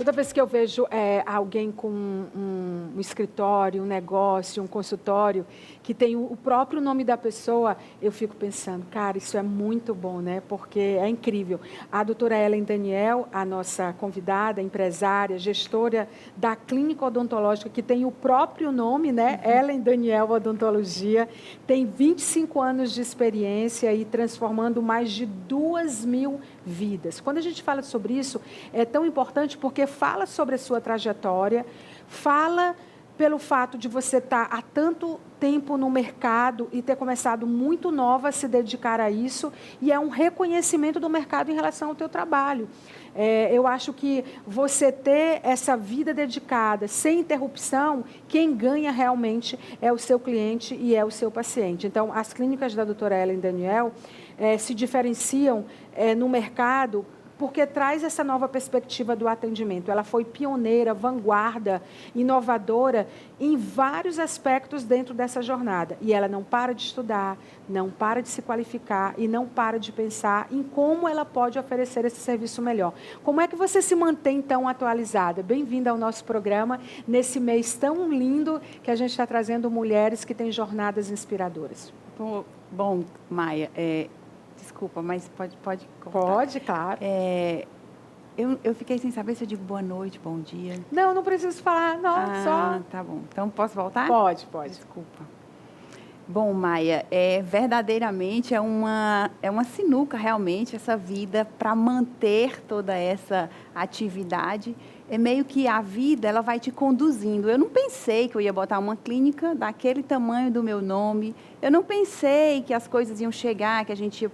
Toda vez que eu vejo alguém com um escritório, um negócio, um consultório, que tem o próprio nome da pessoa, eu fico pensando, cara, isso é muito bom, né? Porque é incrível. A doutora Ellen Daniel, a nossa convidada, empresária, gestora da clínica odontológica, que tem o próprio nome, né? Ellen Daniel Odontologia, tem 25 anos de experiência e transformando mais de 2.000 vidas. Quando a gente fala sobre isso, é tão importante porque fala sobre a sua trajetória, fala pelo fato de você estar há tanto tempo no mercado e ter começado muito nova a se dedicar a isso, e é um reconhecimento do mercado em relação ao teu trabalho. Eu acho que você ter essa vida dedicada, sem interrupção, quem ganha realmente é o seu cliente e é o seu paciente. Então, as clínicas da doutora Ellen Daniel se diferenciam no mercado porque traz essa nova perspectiva do atendimento. Ela foi pioneira, vanguarda, inovadora em vários aspectos dentro dessa jornada. E ela não para de estudar, não para de se qualificar e não para de pensar em como ela pode oferecer esse serviço melhor. Como é que você se mantém tão atualizada? Bem-vinda ao nosso programa, nesse mês tão lindo que a gente está trazendo mulheres que têm jornadas inspiradoras. Bom, Maia, desculpa, mas pode cortar. Pode, claro. Eu fiquei sem saber se eu digo boa noite, bom dia. Não precisa falar, não, só... Tá bom. Então, posso voltar? Pode. Desculpa. Bom, Maia, verdadeiramente é uma sinuca, realmente, essa vida para manter toda essa atividade. É meio que a vida, ela vai te conduzindo. Eu não pensei que eu ia botar uma clínica daquele tamanho do meu nome. Eu não pensei que as coisas iam chegar, que a gente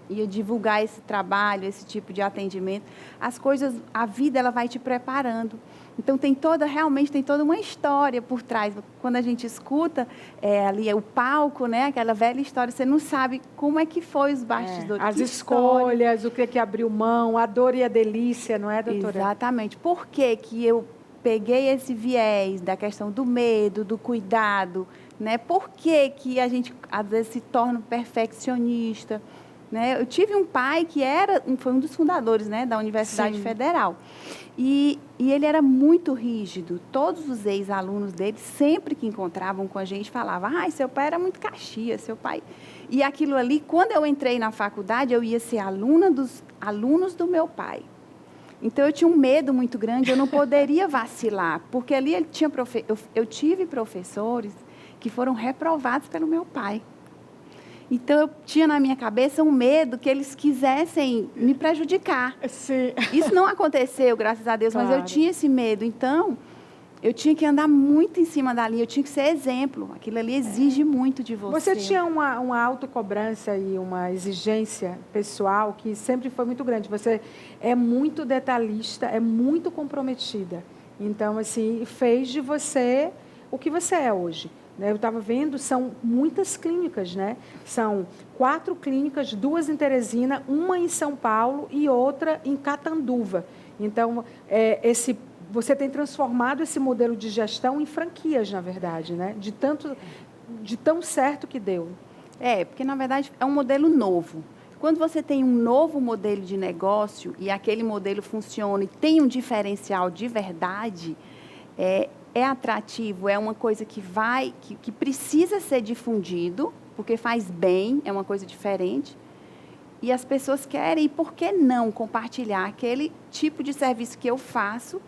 ia divulgar esse trabalho, esse tipo de atendimento. As coisas, a vida, ela vai te preparando. Então, realmente tem toda uma história por trás. Quando a gente escuta ali o palco, né, aquela velha história, você não sabe como é que foi os bastidores. As escolhas, o que abriu mão, a dor e a delícia, não é, doutora? Exatamente. Por que eu peguei esse viés da questão do medo, do cuidado, né? Por que a gente, às vezes, se torna perfeccionista? Né? Eu tive um pai que foi um dos fundadores, né, da Universidade Sim. Federal. E ele era muito rígido. Todos os ex-alunos dele, sempre que encontravam com a gente, falavam, seu pai era muito caxias, seu pai... E aquilo ali, quando eu entrei na faculdade, eu ia ser aluna dos alunos do meu pai. Então, eu tinha um medo muito grande, eu não poderia vacilar, porque ali eu tive professores que foram reprovados pelo meu pai. Então, eu tinha na minha cabeça um medo que eles quisessem me prejudicar. Sim. Isso não aconteceu, graças a Deus, Claro. Mas eu tinha esse medo. Então, eu tinha que andar muito em cima da linha, eu tinha que ser exemplo. Aquilo ali exige muito de você. Você tinha uma autocobrança e uma exigência pessoal que sempre foi muito grande. Você é muito detalhista, é muito comprometida. Então, assim, fez de você o que você é hoje. Eu estava vendo, são muitas clínicas, né? São 4 clínicas, 2 em Teresina, uma em São Paulo e outra em Catanduva. Então, você tem transformado esse modelo de gestão em franquias, na verdade, né? De tão certo que deu. Porque, na verdade, é um modelo novo. Quando você tem um novo modelo de negócio e aquele modelo funciona e tem um diferencial de verdade, é atrativo, é uma coisa que precisa ser difundido, porque faz bem, é uma coisa diferente. E as pessoas querem, e por que não compartilhar aquele tipo de serviço que eu faço?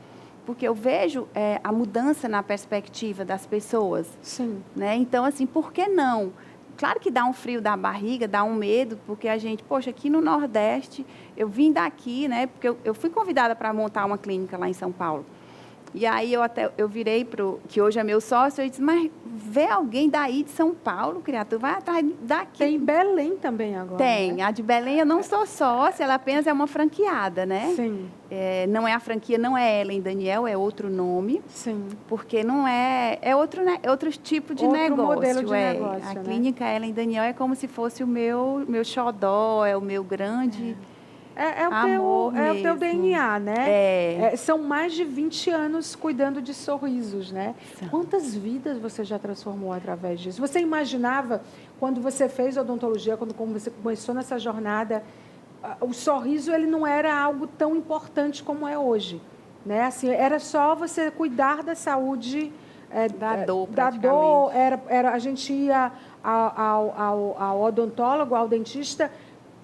Porque eu vejo a mudança na perspectiva das pessoas. Sim. Né? Então, assim, por que não? Claro que dá um frio da barriga, dá um medo, porque a gente, aqui no Nordeste, eu vim daqui, né? Porque eu fui convidada para montar uma clínica lá em São Paulo. E aí eu virei que hoje é meu sócio, eu disse, mas vê alguém daí de São Paulo, criatura, vai atrás daqui. Tem Belém também agora. Tem, né? A de Belém eu não sou sócia, ela apenas é uma franqueada, né? Sim. Não é a franquia, não é Ellen Daniel, é outro nome. Sim. Porque não é outro tipo de outro negócio. Modelo de negócio, a né? clínica Ellen Daniel é como se fosse o meu xodó, é o meu grande... É o teu DNA, né? É. São mais de 20 anos cuidando de sorrisos, né? São. Quantas vidas você já transformou através disso? Você imaginava, quando você fez odontologia, quando você começou nessa jornada, o sorriso ele não era algo tão importante como é hoje. né? Assim, era só você cuidar da saúde da dor. A gente ia ao odontólogo, ao dentista,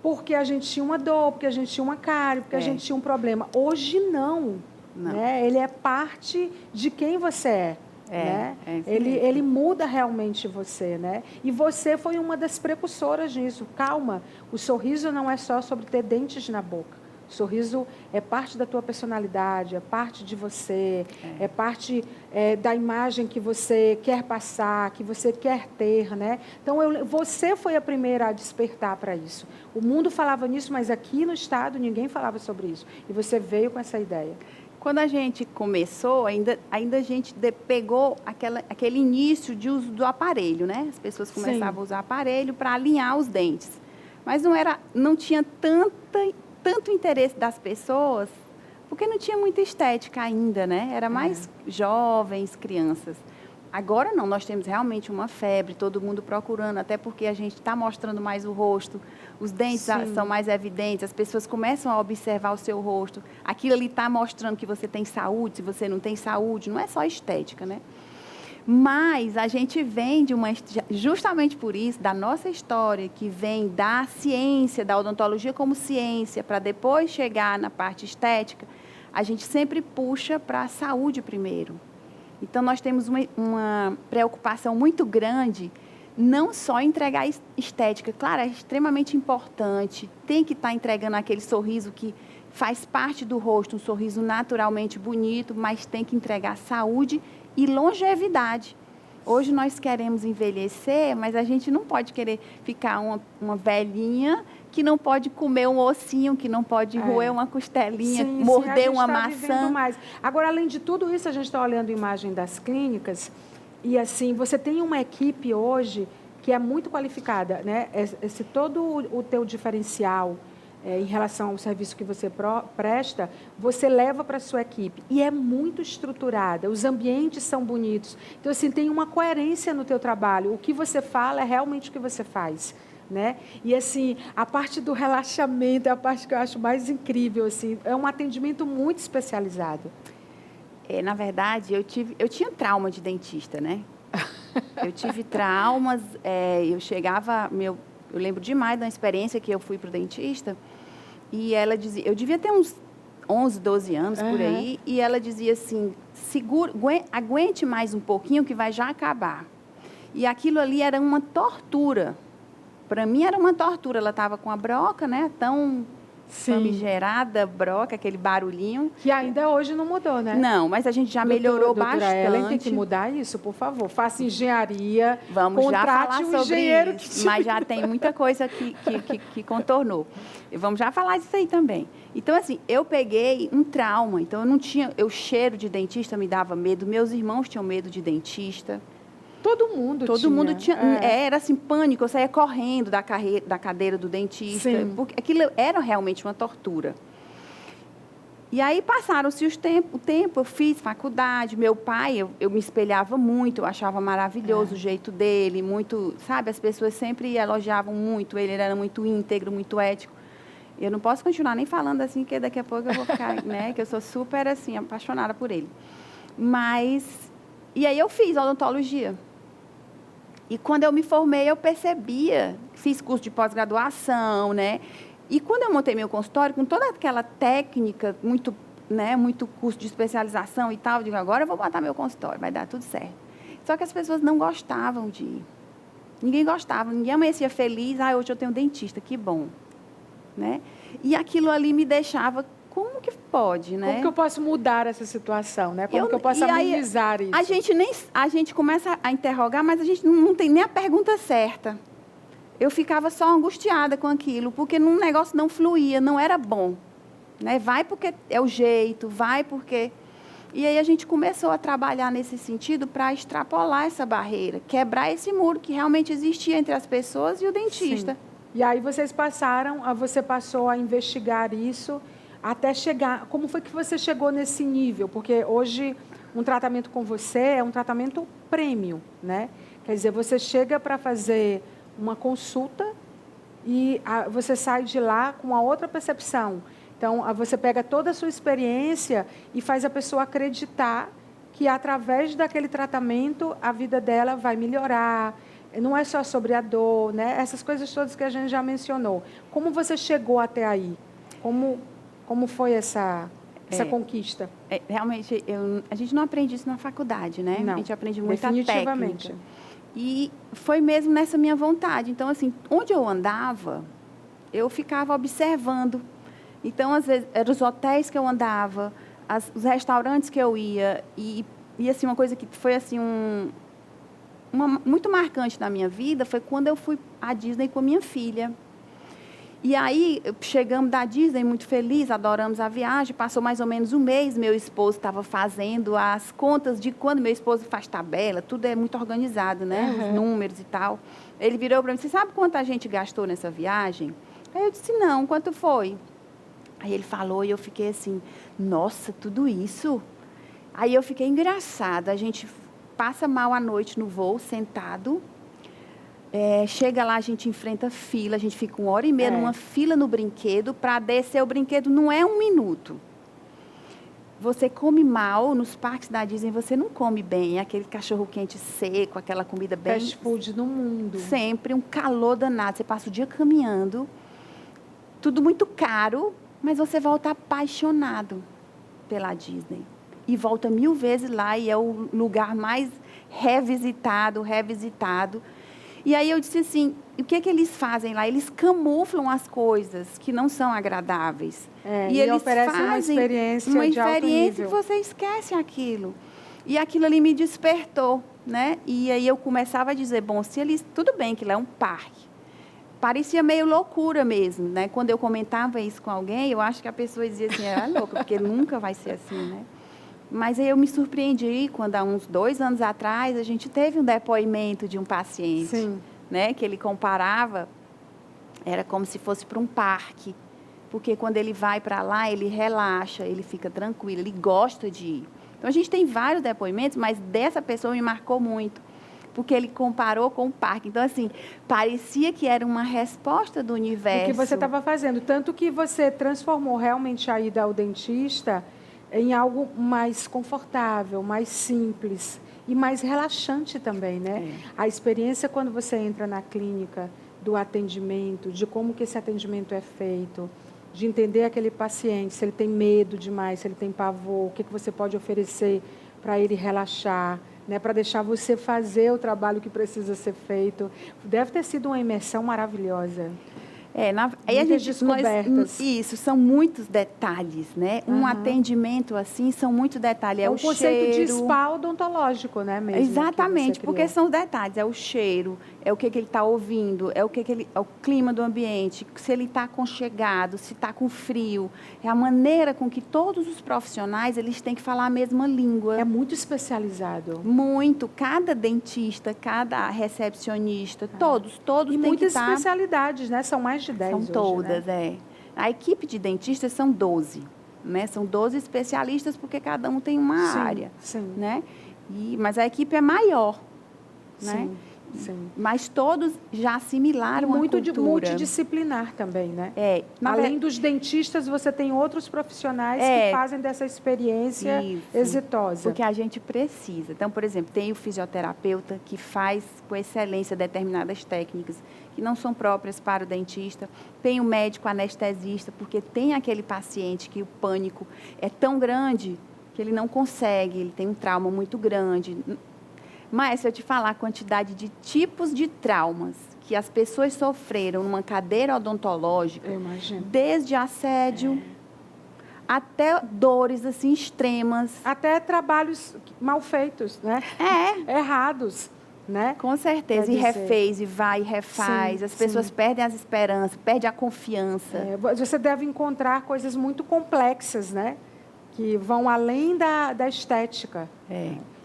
porque a gente tinha uma dor, porque a gente tinha uma cárie, porque a gente tinha um problema. Hoje não. Né? Ele é parte de quem você é. Né? Ele muda realmente você, né? E você foi uma das precursoras disso. Calma, o sorriso não é só sobre ter dentes na boca. O sorriso é parte da tua personalidade, é parte de você, é parte da imagem que você quer passar, que você quer ter, né? Então, você foi a primeira a despertar para isso. O mundo falava nisso, mas aqui no estado ninguém falava sobre isso. E você veio com essa ideia. Quando a gente começou, ainda a gente pegou aquele início de uso do aparelho, né? As pessoas começavam a usar aparelho para alinhar os dentes. Mas não tinha tanto interesse das pessoas, porque não tinha muita estética ainda, né? Era mais jovens, crianças. Agora não, nós temos realmente uma febre, todo mundo procurando, até porque a gente está mostrando mais o rosto, os dentes são mais evidentes, as pessoas começam a observar o seu rosto. Aquilo ali está mostrando que você tem saúde, se você não tem saúde, não é só estética, né? Mas a gente vem justamente por isso, da nossa história, que vem da ciência, da odontologia como ciência, para depois chegar na parte estética, a gente sempre puxa para a saúde primeiro. Então, nós temos uma preocupação muito grande, não só em entregar estética. Claro, é extremamente importante, tem que estar entregando aquele sorriso que faz parte do rosto, um sorriso naturalmente bonito, mas tem que entregar saúde e longevidade. Hoje nós queremos envelhecer, mas a gente não pode querer ficar uma velhinha que não pode comer um ossinho, que não pode roer uma costelinha, morder uma maçã. Mais. Agora, além de tudo isso, a gente está olhando a imagem das clínicas e, assim, você tem uma equipe hoje que é muito qualificada, né? Todo o teu diferencial em relação ao serviço que você presta, você leva para a sua equipe. E é muito estruturada, os ambientes são bonitos. Então, assim, tem uma coerência no teu trabalho. O que você fala é realmente o que você faz. Né? E assim, a parte do relaxamento é a parte que eu acho mais incrível, assim, é um atendimento muito especializado. Na verdade, eu tinha trauma de dentista, né? Eu tive traumas, eu lembro demais da experiência que eu fui para o dentista, e ela dizia, eu devia ter uns 11, 12 anos por aí, e ela dizia assim, aguente mais um pouquinho que vai já acabar. E aquilo ali era uma tortura. Para mim era uma tortura, ela estava com a broca, né, tão famigerada, broca, aquele barulhinho. Que ainda hoje não mudou, né? Não, mas a gente já melhorou bastante. Ellen, tem que mudar isso, por favor. Faça engenharia, vamos já falar sobre isso, mas já tem muita coisa que contornou. Vamos já falar disso aí também. Então, assim, eu peguei um trauma, então eu não tinha, o cheiro de dentista me dava medo, meus irmãos tinham medo de dentista. Todo mundo tinha. Era assim, pânico, eu saía correndo da cadeira do dentista, porque aquilo era realmente uma tortura. E aí passaram-se o tempo, eu fiz faculdade, meu pai, eu me espelhava muito, eu achava maravilhoso o jeito dele, muito, sabe, as pessoas sempre elogiavam muito, ele era muito íntegro, muito ético. Eu não posso continuar nem falando assim, que daqui a pouco eu vou ficar, né, que eu sou super, assim, apaixonada por ele. E aí eu fiz odontologia. E quando eu me formei, eu percebia, fiz curso de pós-graduação, né? E quando eu montei meu consultório, com toda aquela técnica, muito curso de especialização e tal, eu digo, agora eu vou botar meu consultório, vai dar tudo certo. Só que as pessoas não gostavam de ir. Ninguém gostava, ninguém amanhecia feliz, hoje eu tenho dentista, que bom. Né? E aquilo ali me deixava, como que pode, né? Como que eu posso mudar essa situação, né? Como que eu posso amenizar isso? A gente começa a interrogar, mas a gente não tem nem a pergunta certa. Eu ficava só angustiada com aquilo, porque um negócio não fluía, não era bom. Né? Vai porque é o jeito, vai porque... E aí a gente começou a trabalhar nesse sentido para extrapolar essa barreira, quebrar esse muro que realmente existia entre as pessoas e o dentista. Sim. E aí você passou a investigar isso até chegar... Como foi que você chegou nesse nível? Porque hoje um tratamento com você é um tratamento premium, né? Quer dizer, você chega para fazer uma consulta e você sai de lá com uma outra percepção. Então, você pega toda a sua experiência e faz a pessoa acreditar que, através daquele tratamento, a vida dela vai melhorar. Não é só sobre a dor, né? Essas coisas todas que a gente já mencionou. Como você chegou até aí? Como foi essa conquista? Realmente, a gente não aprende isso na faculdade, né? Não, a gente aprende muita definitivamente. técnica. E foi mesmo nessa minha vontade. Então, assim, onde eu andava, eu ficava observando. Então, às vezes, eram os hotéis que eu andava, os restaurantes que eu ia. E assim, uma coisa que foi, assim, muito marcante na minha vida foi quando eu fui à Disney com a minha filha. E aí, chegamos da Disney muito felizes, adoramos a viagem, passou mais ou menos um mês, meu esposo estava fazendo as contas de quando meu esposo faz tabela, tudo é muito organizado, né? Os números e tal. Ele virou para mim e disse, sabe quanto a gente gastou nessa viagem? Aí eu disse, não, quanto foi? Aí ele falou e eu fiquei assim, nossa, tudo isso? Aí eu fiquei engraçada, a gente passa mal à noite no voo, sentado, chega lá, a gente enfrenta fila, a gente fica 1h30 numa fila no brinquedo, para descer o brinquedo não é 1 minuto. Você come mal, nos parques da Disney você não come bem, aquele cachorro-quente seco, aquela comida bem... Fast food no mundo. Sempre, um calor danado, você passa o dia caminhando, tudo muito caro, mas você volta apaixonado pela Disney. E volta 1000 vezes lá, e é o lugar mais revisitado. E aí eu disse assim, o que eles fazem lá? Eles camuflam as coisas que não são agradáveis. E eles oferecem uma experiência de alto nível. Que você esquece aquilo. E aquilo ali me despertou, né? E aí eu começava a dizer, bom, se eles... Tudo bem que lá é um parque. Parecia meio loucura mesmo, né? Quando eu comentava isso com alguém, eu acho que a pessoa dizia assim, é louca, porque nunca vai ser assim, né? Mas aí eu me surpreendi quando, há uns 2 anos atrás, a gente teve um depoimento de um paciente, Sim. Né? Que ele comparava, era como se fosse para um parque, porque quando ele vai para lá, ele relaxa, ele fica tranquilo, ele gosta de ir. Então, a gente tem vários depoimentos, mas dessa pessoa me marcou muito, porque ele comparou com o parque. Então, assim, parecia que era uma resposta do universo. O que você estava fazendo, tanto que você transformou realmente a ida ao dentista em algo mais confortável, mais simples e mais relaxante também, né? A experiência quando você entra na clínica, do atendimento, de como que esse atendimento é feito, de entender aquele paciente, se ele tem medo demais, se ele tem pavor, o que você pode oferecer para ele relaxar, né? Para deixar você fazer o trabalho que precisa ser feito. Deve ter sido uma imersão maravilhosa. Aí a gente descobertas. Isso, são muitos detalhes, né? Um atendimento assim, são muitos detalhes. É o conceito de spa odontológico, né? Mesmo, exatamente, porque são os detalhes, é o cheiro, é o que ele está ouvindo, é o clima do ambiente, se ele está aconchegado, se está com frio. É a maneira com que todos os profissionais, eles têm que falar a mesma língua. É muito especializado. Muito. Cada dentista, cada recepcionista, todos e têm que estar... muitas especialidades, né? São mais de 10 São hoje, todas, né? A equipe de dentistas são 12, né? São 12 especialistas, porque cada um tem uma área, sim. Né? Mas a equipe é maior, né? Sim. Mas todos já assimilaram a cultura. Multidisciplinar também, né? Além dos dentistas, você tem outros profissionais que fazem dessa experiência exitosa. Porque a gente precisa. Então, por exemplo, tem o fisioterapeuta que faz com excelência determinadas técnicas que não são próprias para o dentista. Tem o médico anestesista, porque tem aquele paciente que o pânico é tão grande que ele não consegue, ele tem um trauma muito grande. Mas, se eu te falar a quantidade de tipos de traumas que as pessoas sofreram numa cadeira odontológica, eu imagino. Desde assédio até dores assim extremas. Até trabalhos mal feitos, né? Errados, né? Com certeza. E refez, e vai, e refaz. As pessoas perdem as esperanças, perdem a confiança. Você deve encontrar coisas muito complexas, né? Que vão além da estética.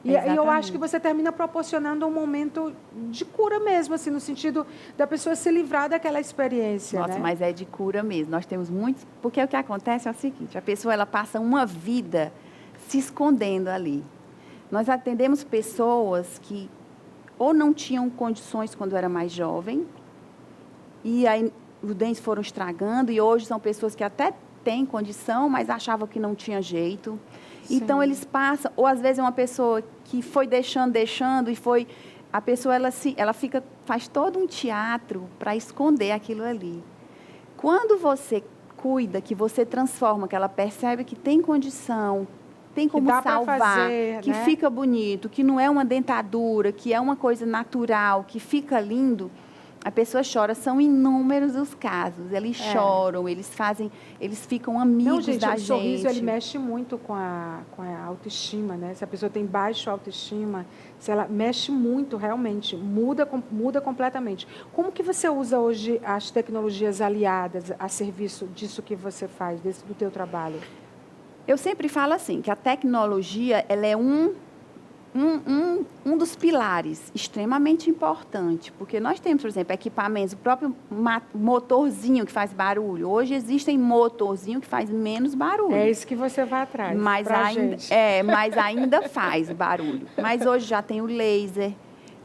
E eu acho que você termina proporcionando um momento de cura mesmo, assim, no sentido da pessoa se livrar daquela experiência. Nossa, né? Mas é de cura mesmo. Nós temos muitos... Porque o que acontece é o seguinte, a pessoa ela passa uma vida se escondendo ali. Nós atendemos pessoas que ou não tinham condições quando era mais jovem, e aí os dentes foram estragando, e hoje são pessoas que até tem condição, mas achava que não tinha jeito. Sim. Então, eles passam, ou às vezes é uma pessoa que foi deixando, e foi... A pessoa, faz todo um teatro para esconder aquilo ali. Quando você cuida, que você transforma, que ela percebe que tem condição, tem como salvar, fazer, que né? fica bonito, que não é uma dentadura, que é uma coisa natural, que fica lindo, a pessoa chora. São inúmeros os casos. Eles choram, eles ficam amigos Não, gente, da o gente. sorriso, ele mexe muito com a autoestima, né? Se a pessoa tem baixa autoestima, se ela mexe muito, realmente, muda completamente. Como que você usa hoje as tecnologias aliadas a serviço disso que você faz, do teu trabalho? Eu sempre falo assim, que a tecnologia, ela é um dos pilares extremamente importante, porque nós temos, por exemplo, equipamentos, o próprio motorzinho que faz barulho. Hoje existem motorzinho que faz menos barulho. É isso que você vai atrás, mas ainda faz barulho. Mas hoje já tem o laser,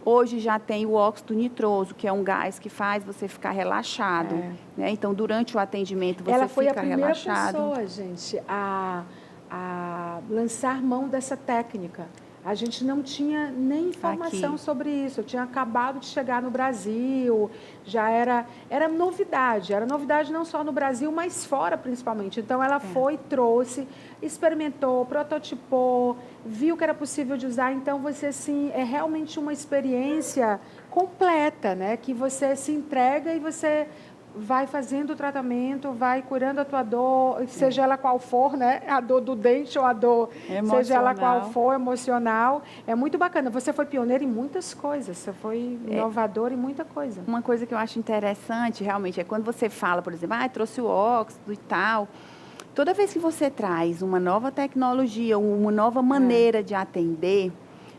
hoje já tem o óxido nitroso, que é um gás que faz você ficar relaxado. Né? Então, durante o atendimento, você fica relaxado. Ela foi a primeira pessoa, gente, a lançar mão dessa técnica. A gente não tinha nem informação sobre isso. Eu tinha acabado de chegar no Brasil, já era novidade não só no Brasil, mas fora principalmente. Então, ela trouxe, experimentou, prototipou, viu que era possível de usar. Então, você, assim, é realmente uma experiência completa, né? Que você se entrega e você vai fazendo o tratamento, vai curando a tua dor, seja ela qual for, né? A dor do dente ou a dor, emocional. Seja ela qual for, emocional. É muito bacana. Você foi pioneira em muitas coisas, você foi inovadora em muita coisa. Uma coisa que eu acho interessante, realmente, é quando você fala, por exemplo, trouxe o óxido e tal. Toda vez que você traz uma nova tecnologia, uma nova maneira de atender,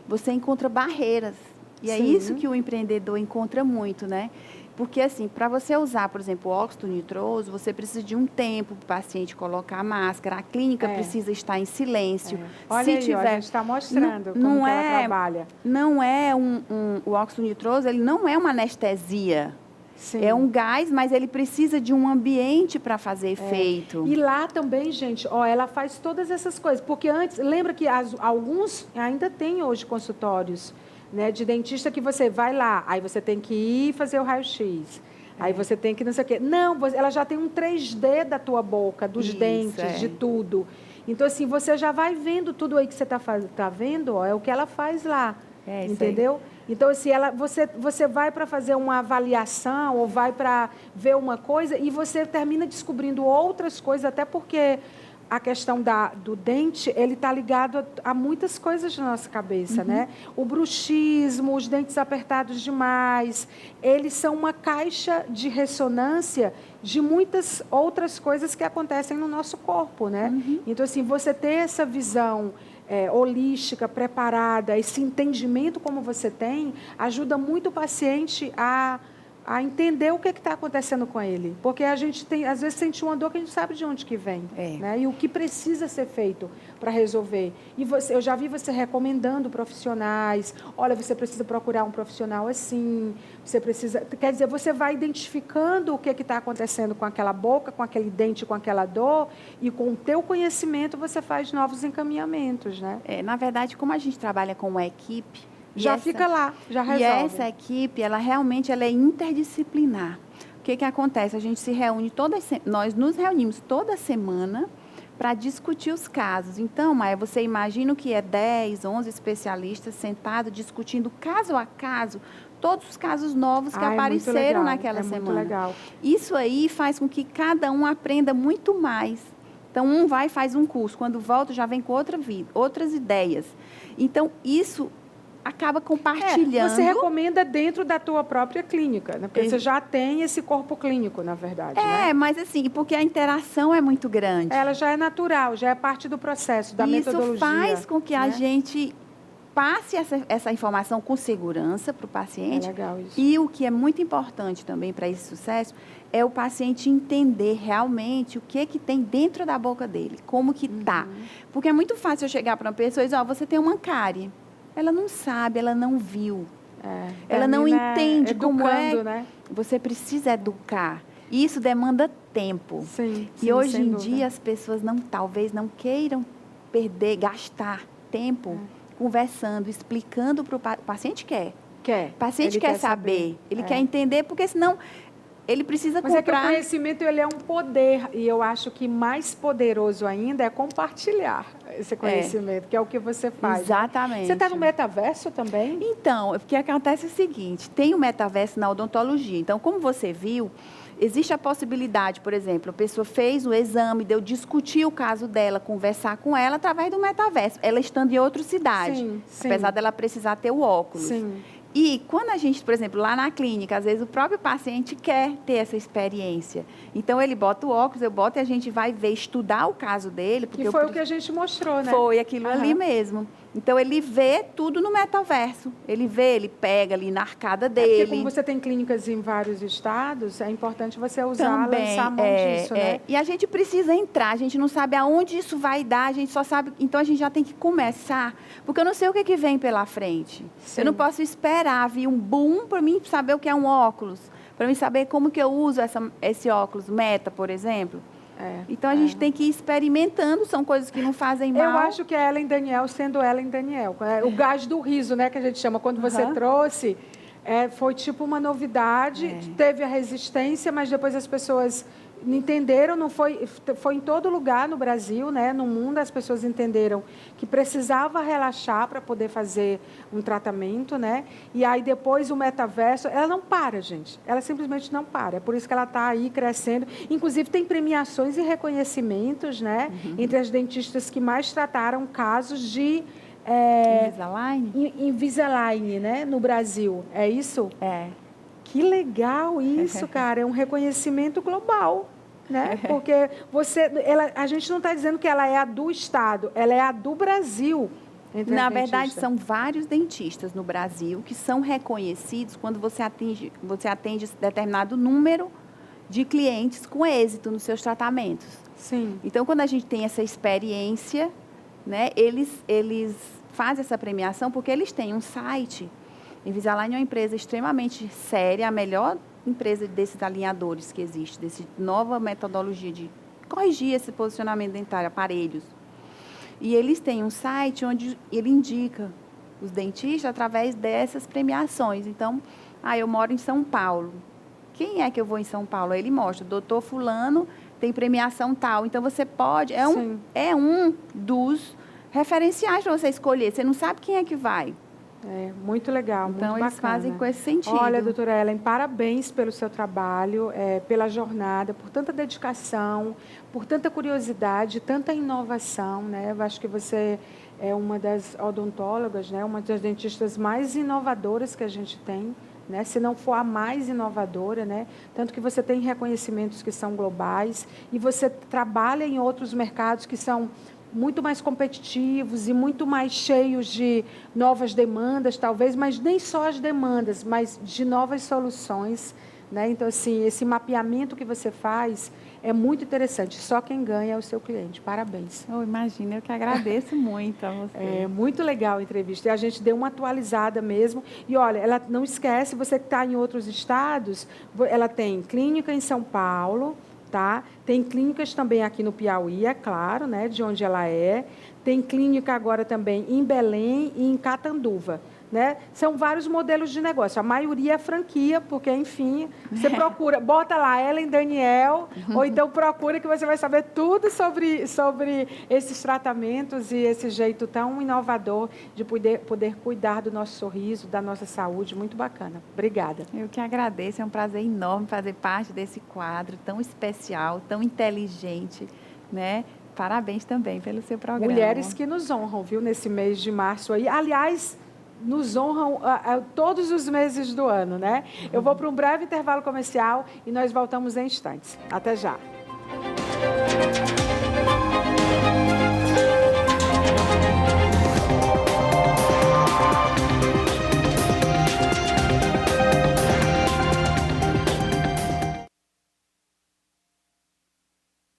você encontra barreiras. E é isso que o empreendedor encontra muito, né? Porque, assim, para você usar, por exemplo, o óxido nitroso, você precisa de um tempo para o paciente colocar a máscara. A clínica precisa estar em silêncio. Olha Se aí, tiver, a gente está mostrando como que ela trabalha. Não é o óxido nitroso, ele não é uma anestesia. Sim. É um gás, mas ele precisa de um ambiente para fazer efeito. E lá também, gente, ela faz todas essas coisas. Porque antes, lembra que alguns ainda tem hoje consultórios, né, de dentista que você vai lá, aí você tem que ir fazer o raio-x, aí você tem que não sei o quê. Não, ela já tem um 3D da tua boca, dos dentes, de tudo. Então, assim, você já vai vendo tudo aí que você tá vendo, é o que ela faz lá, entendeu? Então, assim, você vai para fazer uma avaliação ou vai para ver uma coisa e você termina descobrindo outras coisas, até porque a questão do dente, ele está ligado a muitas coisas na nossa cabeça, né? O bruxismo, os dentes apertados demais, eles são uma caixa de ressonância de muitas outras coisas que acontecem no nosso corpo, né? Então, assim, você ter essa visão holística, preparada, esse entendimento como você tem, ajuda muito o paciente a entender o que está acontecendo com ele. Porque a gente às vezes sente uma dor que a gente sabe de onde que vem. Né? E o que precisa ser feito para resolver. E eu já vi você recomendando profissionais. Olha, você precisa procurar um profissional assim. Você precisa... Quer dizer, você vai identificando o que está acontecendo com aquela boca, com aquele dente, com aquela dor. E com o teu conhecimento, você faz novos encaminhamentos, né? Na verdade, como a gente trabalha com uma equipe, fica lá, já resolve. E essa equipe, ela é interdisciplinar. O que acontece? A gente se reúne nós nos reunimos toda semana para discutir os casos. Então, Maia, você imagina que é 10, 11 especialistas sentados discutindo caso a caso todos os casos novos que apareceram naquela semana. Muito legal. Isso aí faz com que cada um aprenda muito mais. Então, um vai e faz um curso. Quando volta, já vem com outras ideias. Então, isso acaba compartilhando. Você recomenda dentro da tua própria clínica, né? Porque você já tem esse corpo clínico, na verdade. Né? Mas assim, porque a interação é muito grande. Ela já é natural, já é parte do processo, da metodologia. Isso faz com que a gente passe essa informação com segurança para o paciente. É legal isso. E o que é muito importante também para esse sucesso é o paciente entender realmente o que tem dentro da boca dele, como que tá. Porque é muito fácil eu chegar para uma pessoa e dizer, você tem uma cárie. Ela não sabe, ela não viu. Ela não entende como é. Né? Você precisa educar. E isso demanda tempo. Sim, E sim, hoje sem em dúvida. dia as pessoas talvez não queiram gastar tempo conversando, explicando para o paciente quer. Quer. O paciente Ele quer saber, ele quer entender, porque senão ele precisa Mas é que o comprar. conhecimento ele é um poder, e eu acho que mais poderoso ainda é compartilhar esse conhecimento, que é o que você faz. Exatamente. Né? Você está no metaverso também? Então, o que acontece é o seguinte, tem o metaverso na odontologia. Então, como você viu, existe a possibilidade, por exemplo, a pessoa fez o exame, deu discutir o caso dela, conversar com ela através do metaverso, ela estando em outra cidade, Sim, sim. apesar dela precisar ter o óculos. Sim. E quando a gente, por exemplo, lá na clínica, às vezes o próprio paciente quer ter essa experiência. Então, ele bota o óculos, eu boto e a gente vai ver, estudar o caso dele. Porque que foi o que a gente mostrou, né? Foi aquilo ali mesmo. Então, ele vê tudo no metaverso. Ele vê, ele pega ali na arcada dele. Porque como você tem clínicas em vários estados, é importante você usar, também, lançar a mão disso, né? E a gente precisa entrar, a gente não sabe aonde isso vai dar, a gente só sabe... Então, a gente já tem que começar, porque eu não sei o que vem pela frente. Sim. Eu não posso esperar vir um boom para mim saber o que é um óculos, para mim saber como que eu uso esse óculos Meta, por exemplo. Então, a gente tem que ir experimentando, são coisas que não fazem mal. Eu acho que a Ellen Daniel sendo Ellen Daniel. O gás do riso, né, que a gente chama, quando você trouxe, foi tipo uma novidade, teve a resistência, mas depois as pessoas entenderam, não foi em todo lugar no Brasil, né, no mundo, as pessoas entenderam que precisava relaxar para poder fazer um tratamento, né, e aí depois o metaverso, ela não para, gente, ela simplesmente não para, é por isso que ela está aí crescendo, inclusive tem premiações e reconhecimentos, né, entre as dentistas que mais trataram casos de Invisalign, né, no Brasil, é isso? Que legal isso, cara, é um reconhecimento global, né? Porque a gente não está dizendo que ela é a do Estado, ela é a do Brasil. Na verdade, são vários dentistas no Brasil que são reconhecidos quando você atende determinado número de clientes com êxito nos seus tratamentos. Sim. Então, quando a gente tem essa experiência, né, eles fazem essa premiação porque eles têm um site. Invisalign é uma empresa extremamente séria, a melhor empresa desses alinhadores que existe, dessa nova metodologia de corrigir esse posicionamento dentário, aparelhos. E eles têm um site onde ele indica os dentistas através dessas premiações. Então, eu moro em São Paulo. Quem é que eu vou em São Paulo? Aí ele mostra, doutor fulano tem premiação tal. Então, você pode... É um dos referenciais para você escolher. Você não sabe quem é que vai. Muito legal, então, muito bacana. Eles fazem com esse sentido. Olha, doutora Ellen, parabéns pelo seu trabalho, pela jornada, por tanta dedicação, por tanta curiosidade, tanta inovação, né? Eu acho que você é uma das odontólogas, né? Uma das dentistas mais inovadoras que a gente tem, né? Se não for a mais inovadora, né? Tanto que você tem reconhecimentos que são globais e você trabalha em outros mercados que são muito mais competitivos e muito mais cheios de novas demandas, talvez, mas nem só as demandas, mas de novas soluções, né? Então, assim, esse mapeamento que você faz é muito interessante. Só quem ganha é o seu cliente. Parabéns. Imagina, eu que agradeço muito a você. É muito legal a entrevista. E a gente deu uma atualizada mesmo. E, olha, ela não esquece, você que está em outros estados, ela tem clínica em São Paulo, tá? Tem clínicas também aqui no Piauí, é claro, né, de onde ela é. Tem clínica agora também em Belém e em Catanduva, né? São vários modelos de negócio. A maioria é franquia, porque, enfim, você procura, bota lá Ellen Daniel, ou então procura que você vai saber tudo sobre esses tratamentos e esse jeito tão inovador de poder cuidar do nosso sorriso, da nossa saúde. Muito bacana. Obrigada. Eu que agradeço, é um prazer enorme fazer parte desse quadro tão especial, tão inteligente, né? Parabéns também pelo seu programa. Mulheres que nos honram, viu, nesse mês de março aí. Aliás, nos honram todos os meses do ano, né? Eu vou para um breve intervalo comercial e nós voltamos em instantes. Até já.